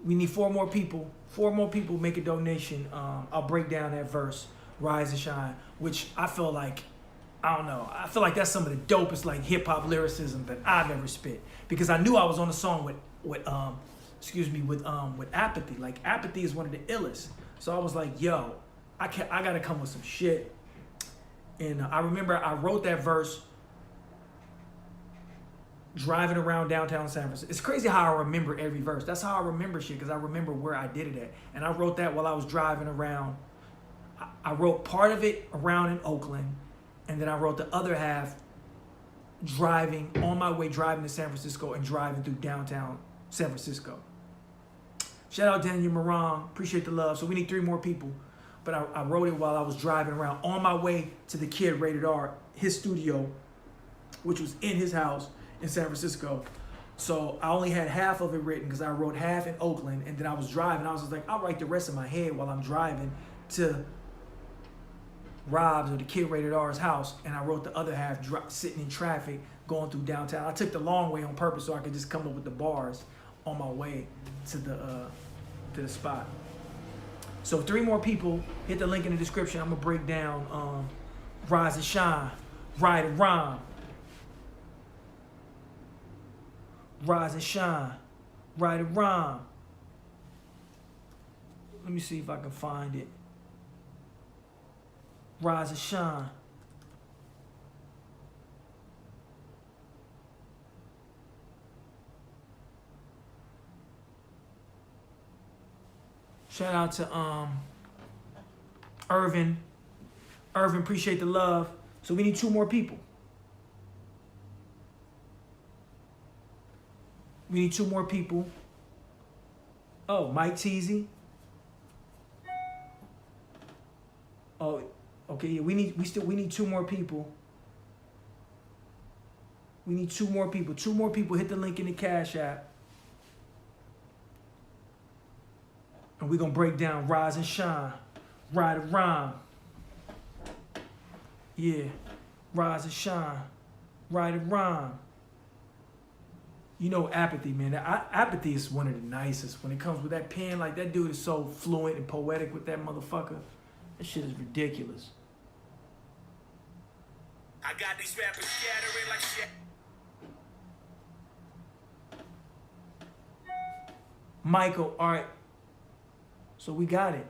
We need 4 more people. 4 more people make a donation. I'll break down that verse, Rise and Shine, which I feel like, I don't know. I feel like that's some of the dopest like hip hop lyricism that I've ever spit, because I knew I was on a song with Apathy. Like Apathy is one of the illest. So I was like, yo, I gotta come with some shit. And I remember I wrote that verse driving around downtown San Francisco. It's crazy how I remember every verse. That's how I remember shit, because I remember where I did it at. And I wrote that while I was driving around. I wrote part of it around in Oakland, and then I wrote the other half driving to San Francisco and driving through downtown San Francisco. Shout out Daniel Moran, appreciate the love. So we need 3 more people. But I wrote it while I was driving around on my way to the Kid Rated R, his studio, which was in his house in San Francisco. So I only had half of it written because I wrote half in Oakland, and then I was driving. I was just like, I'll write the rest in my head while I'm driving to Rob's or the Kid Rated R's house, and I wrote the other half sitting in traffic going through downtown. I took the long way on purpose so I could just come up with the bars on my way to the spot. So 3 more people, hit the link in the description. I'm gonna break down Rise and Shine, Right and Rhyme. Rise and Shine, Right and Rhyme. Let me see if I can find it. Rise and Shine. Shout out to Irvin. Irvin, appreciate the love. So we need 2 more people. We need 2 more people. Oh, Mike Teasy. Oh, okay, yeah, we need 2 more people. We need 2 more people. 2 more people, hit the link in the Cash App. And we're gonna break down Rise and Shine, Right and Rhyme. Yeah, Rise and Shine, Right and Rhyme. You know Apathy, man. Apathy is one of the nicest. When it comes with that pen, like that dude is so fluent and poetic with that motherfucker. That shit is ridiculous. I got these rappers scattering like shit. Michael, all right. So we got it.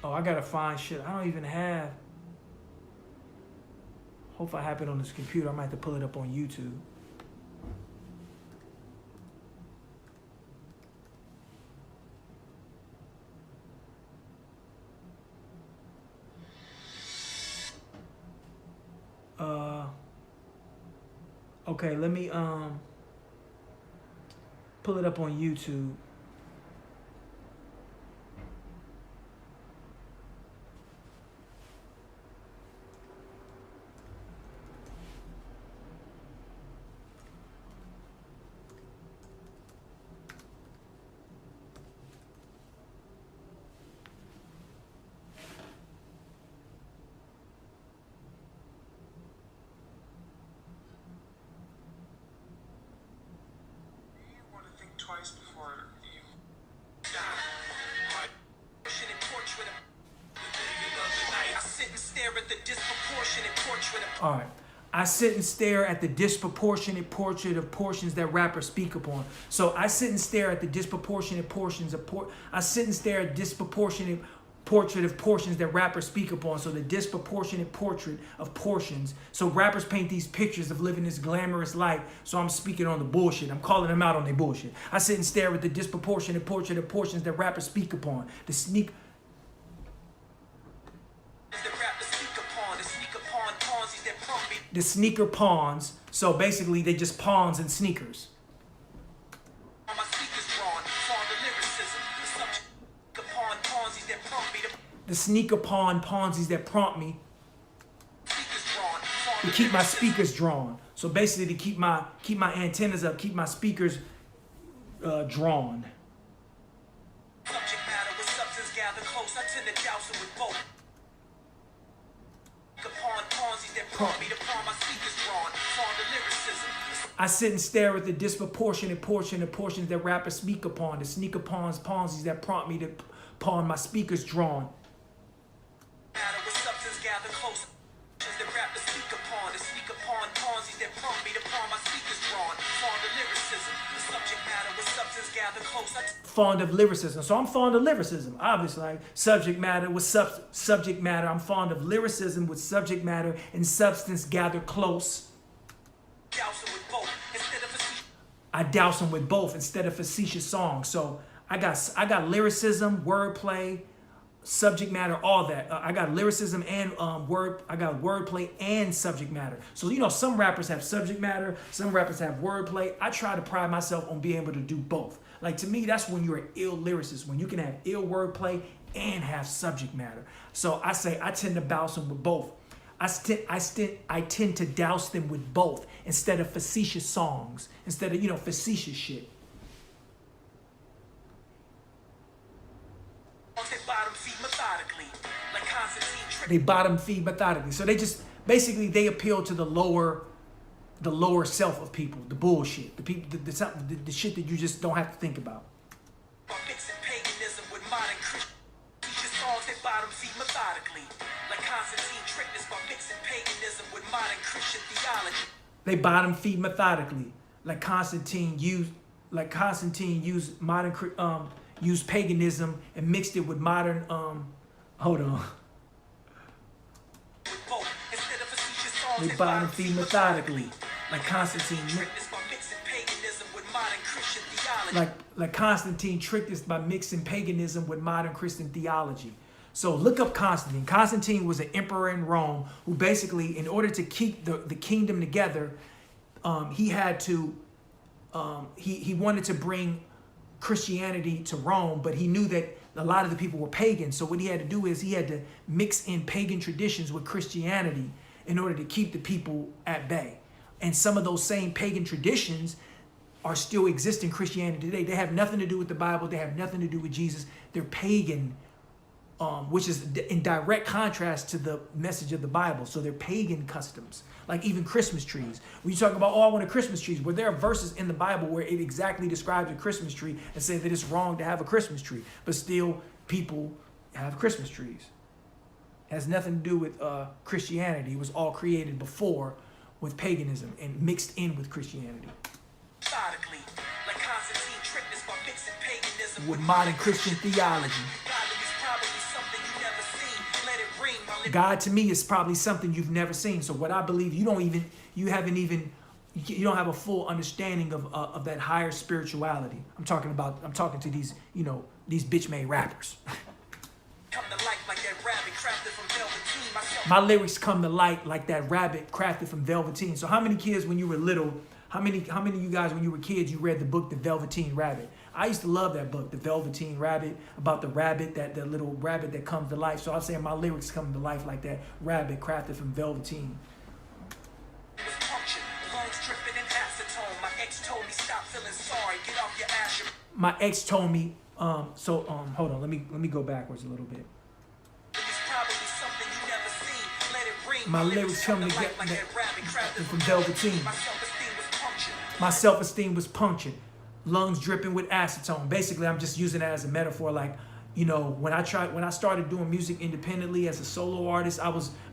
Oh, I gotta find shit. I don't even have. Hope I have it on this computer. I might have to pull it up on YouTube. Okay, let me pull it up on YouTube. Twice before you All right. I sit and stare at the disproportionate portrait of portions that rappers speak upon. So I sit and stare at the disproportionate portions of I sit and stare at disproportionate portrait of portions that rappers speak upon. So the disproportionate portrait of portions. So rappers paint these pictures of living this glamorous life. So I'm speaking on the bullshit. I'm calling them out on their bullshit. I sit and stare at the disproportionate portrait of portions that rappers speak upon. The sneaker pawns. So basically they just pawns and sneakers. The sneaker pawn Ponzi's that prompt me to keep my speakers drawn. So basically to keep my antennas up, keep my speakers drawn. I sit and stare at the disproportionate portions that rappers speak upon, the sneak upons Ponzi's that prompt me to pawn my speakers drawn. Fond of lyricism. So I'm fond of lyricism, obviously. Like subject matter with subject matter. I'm fond of lyricism with subject matter and substance gather close. I douse them with both instead of facetious songs. So I got lyricism, wordplay, subject matter, all that. I got lyricism and I got wordplay and subject matter. So you know, some rappers have subject matter, some rappers have wordplay. I try to pride myself on being able to do both. Like to me, that's when you're an ill lyricist, when you can have ill wordplay and have subject matter. So I say I tend to douse them with both. I tend to douse them with both instead of facetious songs, instead of, you know, facetious shit. They bottom feed methodically. So they just basically they appeal to the lower self of people, the bullshit, the people, the shit that you just don't have to think about. They bottom feed methodically, like Constantine used used paganism and mixed it with modern hold on. They bottom feed methodically, like Constantine. Like Constantine tricked us by mixing paganism with modern Christian theology. So look up Constantine. Constantine was an emperor in Rome who basically, in order to keep the kingdom together, he had to he wanted to bring Christianity to Rome, but he knew that a lot of the people were pagan. So what he had to do is he had to mix in pagan traditions with Christianity in order to keep the people at bay. And some of those same pagan traditions are still exist in Christianity today. They have nothing to do with the Bible. They have nothing to do with Jesus. They're pagan, which is in direct contrast to the message of the Bible. So they're pagan customs, like even Christmas trees. When you talk about, oh, I want a Christmas tree, where there are verses in the Bible where it exactly describes a Christmas tree and says that it's wrong to have a Christmas tree, but still people have Christmas trees. It has nothing to do with Christianity. It was all created before with paganism and mixed in with Christianity. Like Constantine tricked us by mixing paganism with modern Christian theology. God to me is probably something you've never seen. So what I believe, you don't have a full understanding of that higher spirituality. I'm talking to these, you know, these bitch-made rappers. My lyrics come to light like that rabbit crafted from velveteen. So how many kids when you were little, how many of you guys when you were kids, you read the book The Velveteen Rabbit? I used to love that book, The Velveteen Rabbit, about the rabbit, the little rabbit that comes to life. So I'm saying my lyrics come to life like that rabbit crafted from velveteen. My ex told me, hold on, let me go backwards a little bit. My lyrics come to get from velveteen. My self-esteem was punctured. Lungs dripping with acetone. Basically, I'm just using that as a metaphor. Like, you know, when I started doing music independently as a solo artist,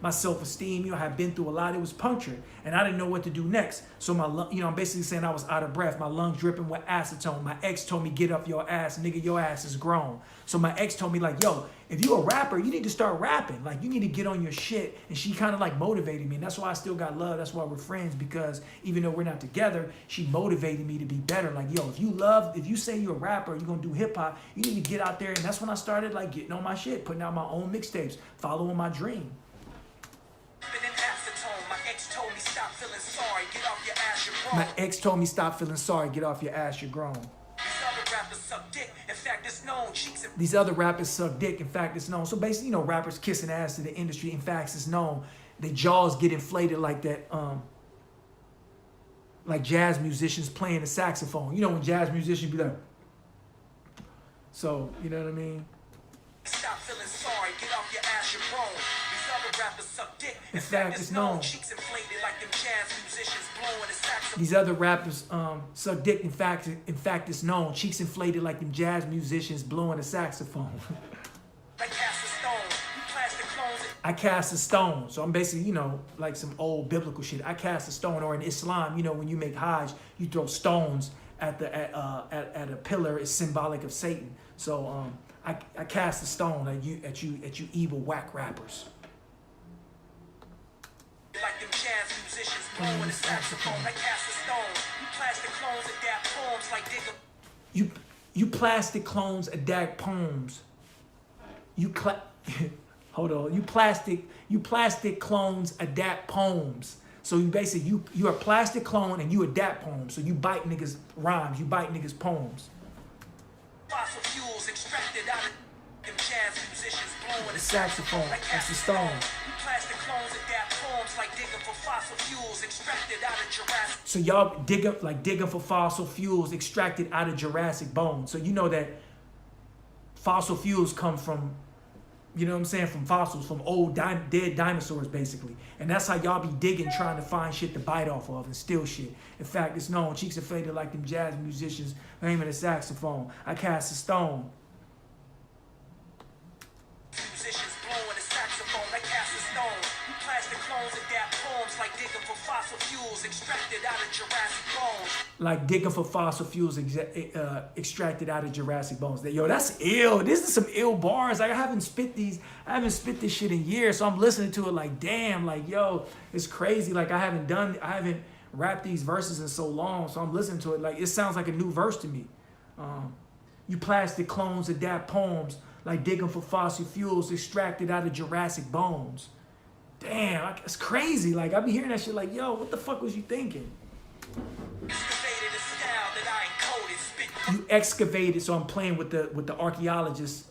my self-esteem, you know, I had been through a lot. It was punctured, and I didn't know what to do next. So I'm basically saying I was out of breath. My lungs dripping with acetone. My ex told me, get up your ass, nigga, your ass is grown. So my ex told me, like, yo, if you a rapper, you need to start rapping. Like, you need to get on your shit. And she kind of like motivated me. And that's why I still got love. That's why we're friends, because even though we're not together, she motivated me to be better. Like, yo, if you say you're a rapper, you're going to do hip hop, you need to get out there. And that's when I started like getting on my shit, putting out my own mixtapes, following my dream. My ex told me stop feeling sorry, get off your ass, you're grown. These other rappers suck dick. In fact, it's known. So basically, you know, rappers kissing ass to the industry. In fact, it's known. Their jaws get inflated like that. Like jazz musicians playing the saxophone. You know, when jazz musicians be like. So, you know what I mean? Stop feeling sorry, get off your ass, you're grown. These other rappers suck dick. In fact, it's known. Cheeks inflated like them jazz musicians blowing the saxophone. These other rappers suck dick. In fact, it's known. Cheeks inflated like them jazz musicians blowing a saxophone. I cast a stone. So I'm basically, you know, like some old biblical shit. I cast a stone. Or in Islam, you know, when you make Hajj, you throw stones at a pillar. It's symbolic of Satan. So I cast a stone at you evil whack rappers. Like them jazz musicians blowing a saxophone. I cast a stone. You plastic clones adapt poems like digger. You plastic clones adapt poems. Hold on. You plastic clones adapt poems. So you basically you're a plastic clone and you adapt poems. So you bite niggas rhymes. You bite niggas poems. Fossil fuels extracted out of them jazz musicians blowing a saxophone. That's the stone. You plastic clones adapt poems like digging for fossil fuels extracted out of Jurassic. So y'all digging for fossil fuels extracted out of Jurassic bones. So you know that fossil fuels come from, you know what I'm saying, from fossils, from old dead dinosaurs, basically. And that's how y'all be digging, trying to find shit to bite off of and steal shit. In fact, it's known. Cheeks are faded like them jazz musicians aiming a saxophone. I cast a stone. Musicians blowing a saxophone. I cast a stone. You plastic clones adapt poems like digging for fossil fuels extracted out of Jurassic bones. Like digging for fossil fuels extracted out of Jurassic bones. Yo, that's ill. This is some ill bars. Like I haven't spit this shit in years. So I'm listening to it like, damn, like, yo, it's crazy. Like I haven't rapped these verses in so long. So I'm listening to it like it sounds like a new verse to me. You plastic clones adapt poems like digging for fossil fuels extracted out of Jurassic bones. Damn, it's crazy. Like I be hearing that shit like, yo, what the fuck was you thinking? You excavated, so I'm playing with the archaeologist,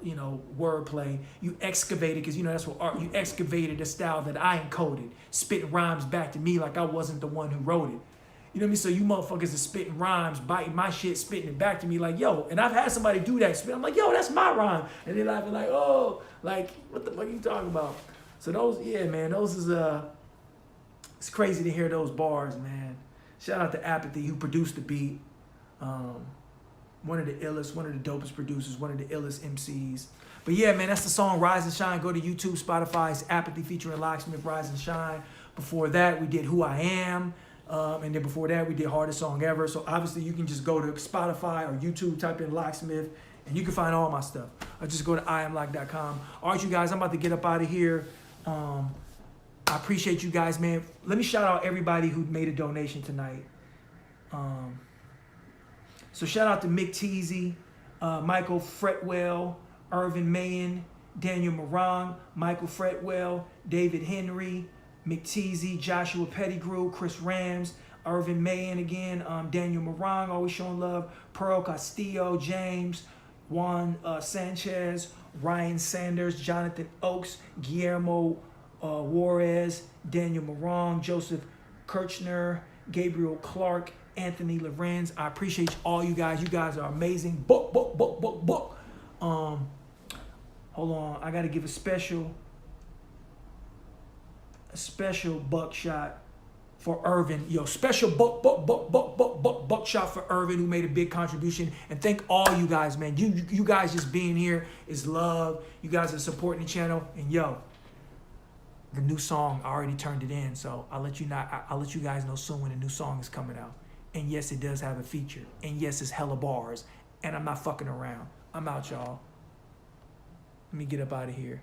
you know, wordplay. You excavated, because you know that's what art. You excavated a style that I encoded, spitting rhymes back to me like I wasn't the one who wrote it. You know what I mean? So you motherfuckers are spitting rhymes, biting my shit, spitting it back to me like, yo. And I've had somebody do that. I'm like, yo, that's my rhyme, and they're laughing like, oh, like what the fuck are you talking about? So those, yeah, man, those is it's crazy to hear those bars, man. Shout out to Apathy who produced the beat. One of the illest, one of the dopest producers, one of the illest MCs. But yeah, man, that's the song Rise and Shine. Go to YouTube, Spotify. It's Apathy featuring Locksmith, Rise and Shine. Before that, we did Who I Am. And then before that, we did Hardest Song Ever. So obviously, you can just go to Spotify or YouTube, type in Locksmith, and you can find all my stuff. Or just go to iamlock.com. All right, you guys, I'm about to get up out of here. I appreciate you guys, man. Let me shout out everybody who made a donation tonight. So shout out to Mick Teasy, Michael Fretwell, Irvin Mayen, Daniel Morang, Michael Fretwell, David Henry, Mick Teasy, Joshua Pettigrew, Chris Ramz, Irvin Mayen again, Daniel Morang, always showing love, Pearl Castillo, James, Juan Sanchez, Ryan Sanders, Jonathan Oakes, Guillermo Juarez, Daniel Morang, Joseph Kirchner, Gabriel Clark, Anthony Lorenz. I appreciate all you guys. You guys are amazing. Book. Hold on. I got to give a special buckshot for Irvin. Yo, special buckshot for Irvin, who made a big contribution. And thank all you guys, man. You guys just being here is love. You guys are supporting the channel. And yo, the new song, I already turned it in. So I'll let you guys know soon when the new song is coming out. And yes, it does have a feature. And yes, it's hella bars. And I'm not fucking around. I'm out, y'all. Let me get up out of here.